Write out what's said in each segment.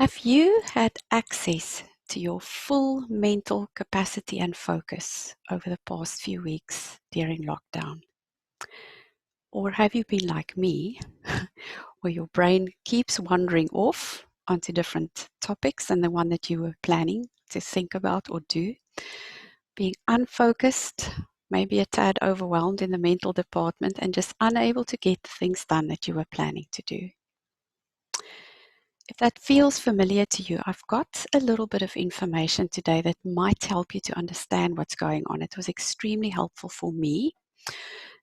Have you had access to your full mental capacity and focus over the past few weeks during lockdown? Or have you been like me, where your brain keeps wandering off onto different topics than the one that you were planning to think about or do? Being unfocused, maybe a tad overwhelmed in the mental department, and just unable to get the things done that you were planning to do. If that feels familiar to you, I've got a little bit of information today that might help you to understand what's going on. It was extremely helpful for me.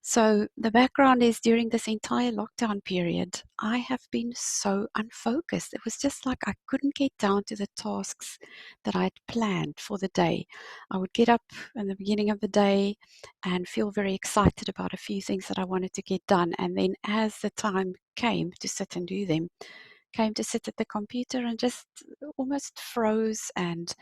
So the background is during this entire lockdown period, I have been so unfocused. It was just like I couldn't get down to the tasks that I had planned for the day. I would get up in the beginning of the day and feel very excited about a few things that I wanted to get done. And then as the time came to sit and do them, came to sit at the computer and just almost froze and,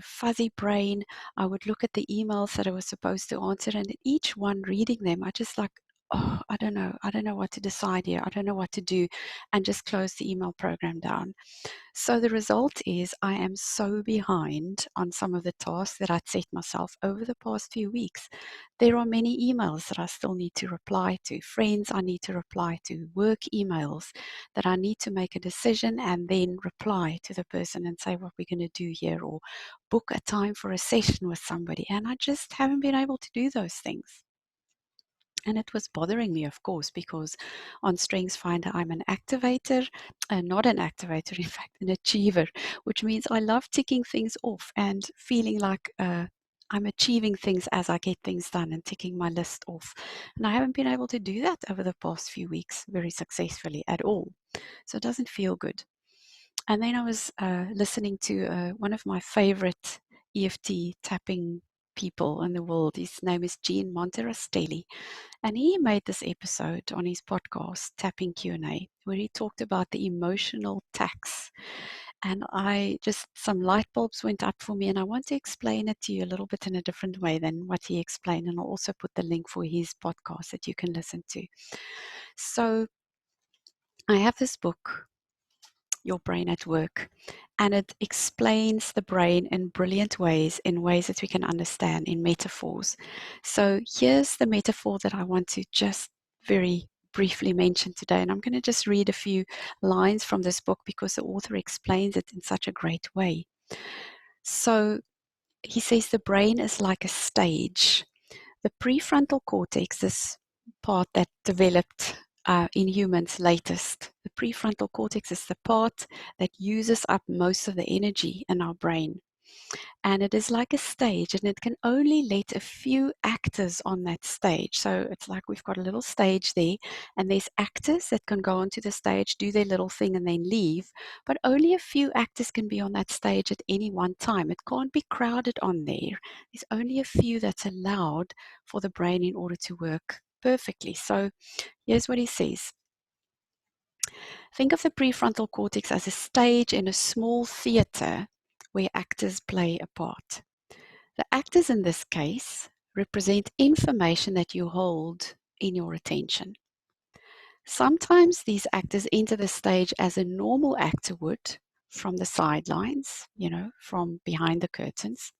fuzzy brain. I would look at the emails that I was supposed to answer, and each one reading them, I just like, oh, I don't know. I don't know what to decide here. I don't know what to do, and just close the email program down. So the result is I am so behind on some of the tasks that I'd set myself over the past few weeks. There are many emails that I still need to reply to, friends I need to reply to, work emails that I need to make a decision and then reply to the person and say what we're going to do here, or book a time for a session with somebody. And I just haven't been able to do those things. And it was bothering me, of course, because on StrengthsFinder, I'm an activator, not an activator, in fact, an achiever, which means I love ticking things off and feeling like I'm achieving things as I get things done and ticking my list off. And I haven't been able to do that over the past few weeks very successfully at all. So it doesn't feel good. And then I was listening to one of my favorite EFT tapping people in the world. His name is Gene Monterastelli. And he made this episode on his podcast, Tapping Q&A, where he talked about the emotional tax. And some light bulbs went up for me, and I want to explain it to you a little bit in a different way than what he explained. And I'll also put the link for his podcast that you can listen to. So I have this book, Your Brain at Work, and it explains the brain in brilliant ways, in ways that we can understand, in metaphors. So here's the metaphor that I want to just very briefly mention today, and I'm going to just read a few lines from this book because the author explains it in such a great way. So he says the brain is like a stage. The prefrontal cortex, this part that developed in humans latest, the prefrontal cortex is the part that uses up most of the energy in our brain. And it is like a stage, and it can only let a few actors on that stage. So it's like we've got a little stage there, and there's actors that can go onto the stage, do their little thing, and then leave. But only a few actors can be on that stage at any one time. It can't be crowded on there. There's only a few that's allowed for the brain in order to work perfectly. So here's what he says. Think of the prefrontal cortex as a stage in a small theater where actors play a part. The actors in this case represent information that you hold in your attention. Sometimes these actors enter the stage as a normal actor would from the sidelines, from behind the curtains.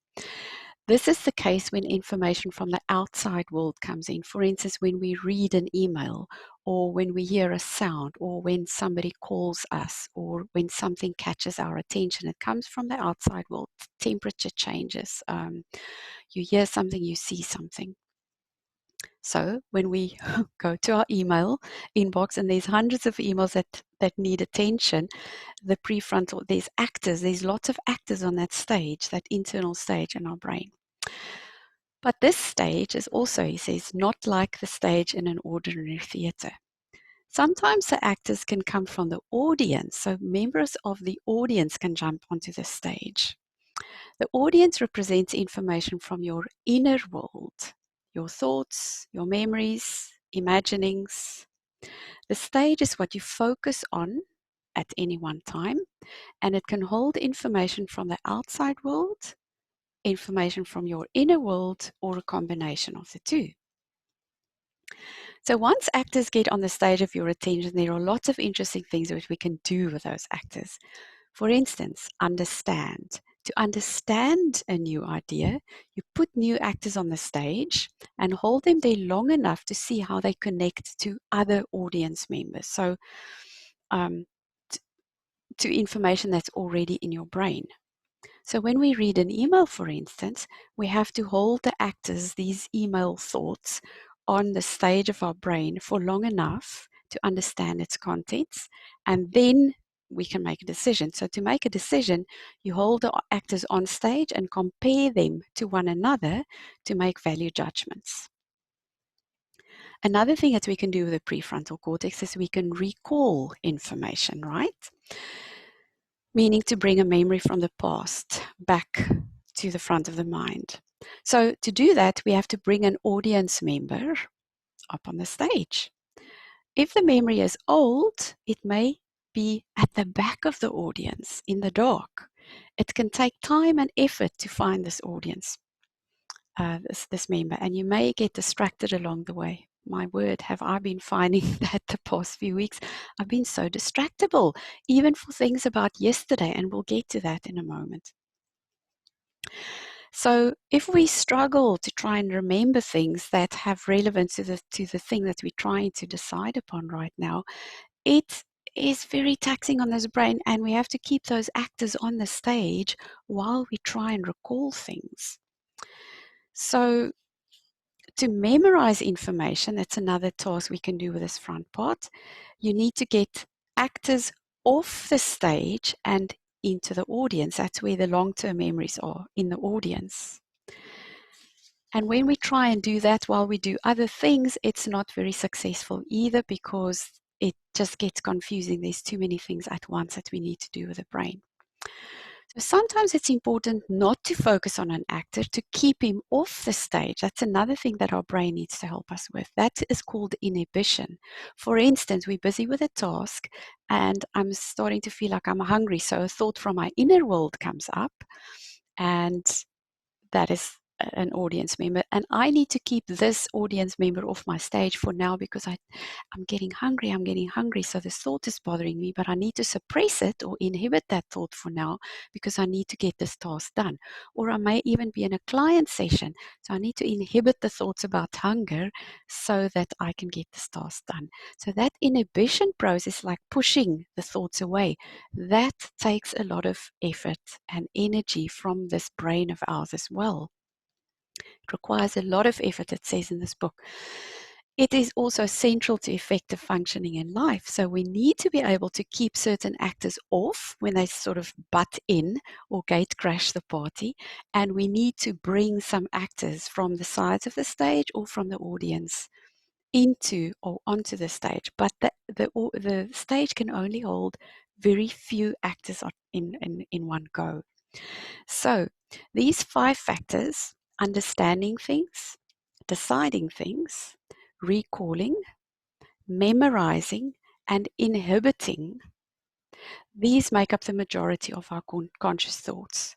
This is the case when information from the outside world comes in. For instance, when we read an email, or when we hear a sound, or when somebody calls us, or when something catches our attention. It comes from the outside world. Temperature changes. You hear something, you see something. So when we go to our email inbox and there's hundreds of emails that need attention, the prefrontal, there's lots of actors on that stage, that internal stage in our brain. But this stage is also, he says, not like the stage in an ordinary theater. Sometimes the actors can come from the audience, so members of the audience can jump onto the stage. The audience represents information from your inner world, your thoughts, your memories, imaginings. The stage is what you focus on at any one time, and it can hold information from the outside world, information from your inner world, or a combination of the two. So once actors get on the stage of your attention, there are lots of interesting things that we can do with those actors. For instance, understand. To understand a new idea, you put new actors on the stage and hold them there long enough to see how they connect to other audience members. So, um, to information that's already in your brain. So when we read an email, for instance, we have to hold the actors, these email thoughts, on the stage of our brain for long enough to understand its contents, and then we can make a decision. So to make a decision, you hold the actors on stage and compare them to one another to make value judgments. Another thing that we can do with the prefrontal cortex is we can recall information, right? Meaning to bring a memory from the past back to the front of the mind. So to do that, we have to bring an audience member up on the stage. If the memory is old, it may be at the back of the audience in the dark. It can take time and effort to find this audience, this member, and you may get distracted along the way. My word, have I been finding that the past few weeks? I've been so distractible, even for things about yesterday, and we'll get to that in a moment. So if we struggle to try and remember things that have relevance to the thing that we're trying to decide upon right now, it is very taxing on this brain, and we have to keep those actors on the stage while we try and recall things. So to memorize information, that's another task we can do with this front part. You need to get actors off the stage and into the audience. That's where the long-term memories are, in the audience. And when we try and do that while we do other things, it's not very successful either, because it just gets confusing. There's too many things at once that we need to do with the brain. So sometimes it's important not to focus on an actor, to keep him off the stage. That's another thing that our brain needs to help us with. That is called inhibition. For instance, we're busy with a task and I'm starting to feel like I'm hungry. So a thought from my inner world comes up, and that is an audience member, and I need to keep this audience member off my stage for now, because I'm getting hungry, so this thought is bothering me, but I need to suppress it or inhibit that thought for now because I need to get this task done. Or I may even be in a client session, so I need to inhibit the thoughts about hunger so that I can get this task done. So that inhibition process, like pushing the thoughts away, that takes a lot of effort and energy from this brain of ours as well. It requires a lot of effort, it says in this book. It is also central to effective functioning in life. So we need to be able to keep certain actors off when they sort of butt in or gate crash the party. And we need to bring some actors from the sides of the stage or from the audience into or onto the stage. But the stage can only hold very few actors in one go. So these 5 factors: understanding things, deciding things, recalling, memorizing, and inhibiting, these make up the majority of our conscious thoughts.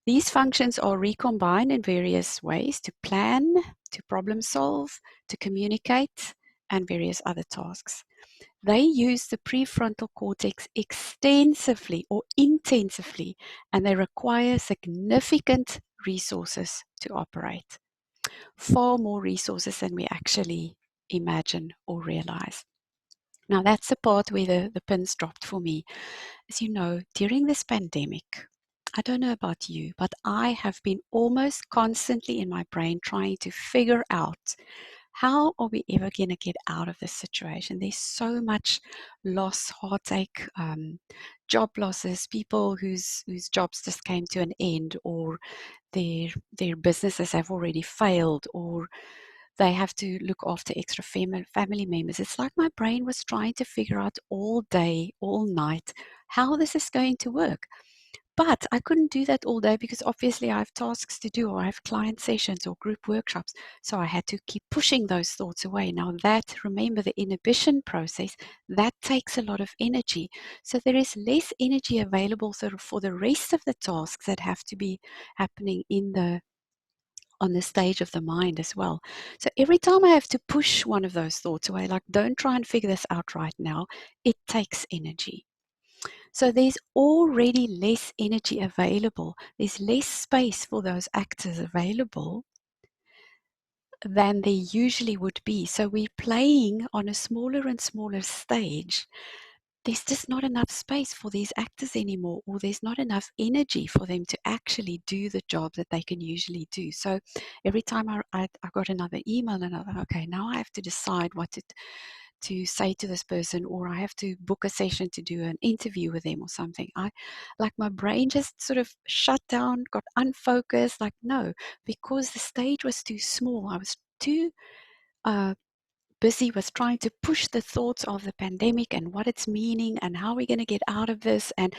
These functions are recombined in various ways to plan, to problem solve, to communicate, and various other tasks. They use the prefrontal cortex extensively or intensively, and they require significant resources to operate. Far more resources than we actually imagine or realize. Now, that's the part where the pins dropped for me. As you know, during this pandemic, I don't know about you, but I have been almost constantly in my brain trying to figure out, how are we ever going to get out of this situation? There's so much loss, heartache, job losses, people whose jobs just came to an end, or their businesses have already failed, or they have to look after extra family members. It's like my brain was trying to figure out all day, all night, how this is going to work. But I couldn't do that all day because obviously I have tasks to do, or I have client sessions or group workshops. So I had to keep pushing those thoughts away. Now that, remember, the inhibition process, that takes a lot of energy. So there is less energy available for the rest of the tasks that have to be happening on the stage of the mind as well. So every time I have to push one of those thoughts away, like, don't try and figure this out right now, it takes energy. So there's already less energy available. There's less space for those actors available than there usually would be. So we're playing on a smaller and smaller stage. There's just not enough space for these actors anymore, or there's not enough energy for them to actually do the job that they can usually do. So every time I got another email and I thought, okay, now I have to decide what to say to this person, or I have to book a session to do an interview with them or something. Like my brain just sort of shut down, got unfocused, like no, because the stage was too small. I was too uh, busy with trying to push the thoughts of the pandemic and what it's meaning and how we're going to get out of this. And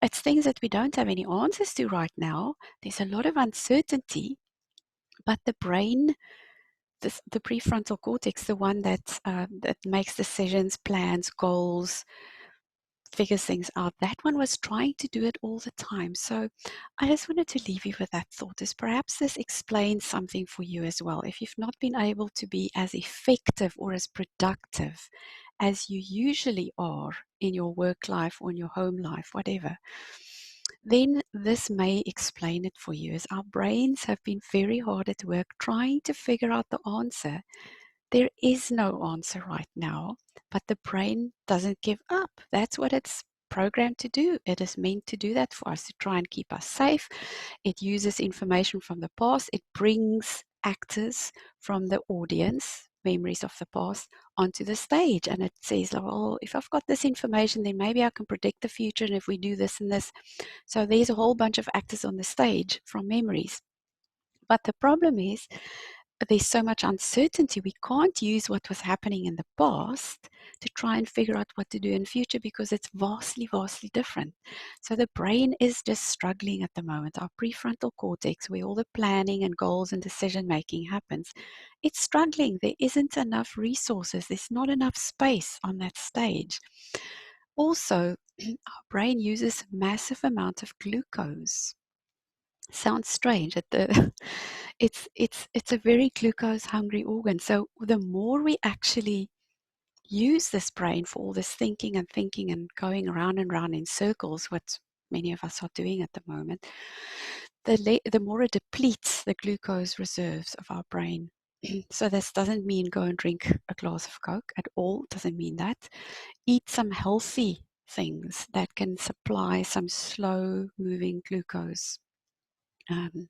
it's things that we don't have any answers to right now. There's a lot of uncertainty, but the brain, the prefrontal cortex, the one that makes decisions, plans, goals, figures things out, that one was trying to do it all the time. So I just wanted to leave you with that thought, is perhaps this explains something for you as well. If you've not been able to be as effective or as productive as you usually are in your work life or in your home life, whatever, then this may explain it for you, as our brains have been very hard at work trying to figure out the answer. There is no answer right now, but the brain doesn't give up. That's what it's programmed to do. It is meant to do that for us, to try and keep us safe. It uses information from the past. It brings actors from the audience, memories of the past, onto the stage. And it says, well, if I've got this information, then maybe I can predict the future. And if we do this and this. So there's a whole bunch of actors on the stage from memories. But the problem is, there's so much uncertainty. We can't use what was happening in the past to try and figure out what to do in future, because it's vastly, vastly different. So the brain is just struggling at the moment. Our prefrontal cortex, where all the planning and goals and decision making happens, it's struggling. There isn't enough resources. There's not enough space on that stage. Also, our brain uses massive amount of glucose. Sounds strange at the it's a very glucose hungry organ. So the more we actually use this brain for all this thinking and going around and round in circles, what many of us are doing at the moment, the more it depletes the glucose reserves of our brain. So this doesn't mean go and drink a glass of Coke at all. It doesn't mean that. Eat some healthy things that can supply some slow moving glucose. Um,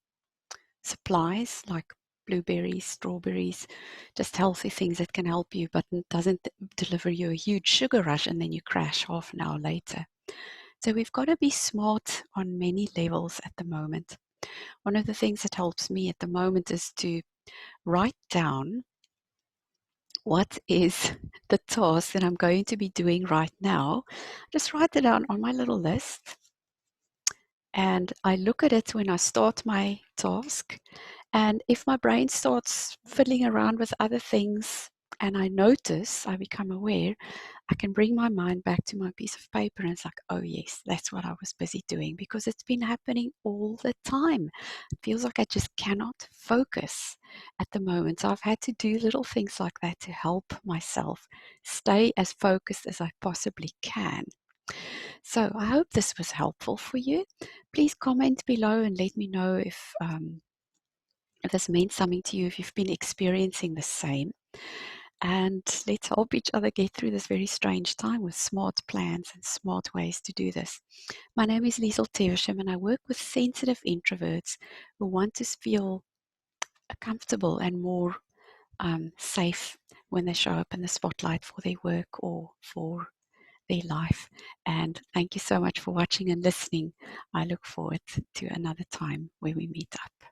Supplies like blueberries, strawberries, just healthy things that can help you, but it doesn't deliver you a huge sugar rush and then you crash half an hour later. So we've got to be smart on many levels at the moment. One of the things that helps me at the moment is to write down what is the task that I'm going to be doing right now. Just write it down on my little list, and I look at it when I start my task. And if my brain starts fiddling around with other things and I notice, I become aware, I can bring my mind back to my piece of paper and it's like, oh yes, that's what I was busy doing, because it's been happening all the time. It feels like I just cannot focus at the moment. So I've had to do little things like that to help myself stay as focused as I possibly can. So I hope this was helpful for you. Please comment below and let me know if this meant something to you, if you've been experiencing the same. And let's help each other get through this very strange time with smart plans and smart ways to do this. My name is Liesel Teversham, and I work with sensitive introverts who want to feel comfortable and more safe when they show up in the spotlight for their work or for their life. And thank you so much for watching and listening. I look forward to another time where we meet up.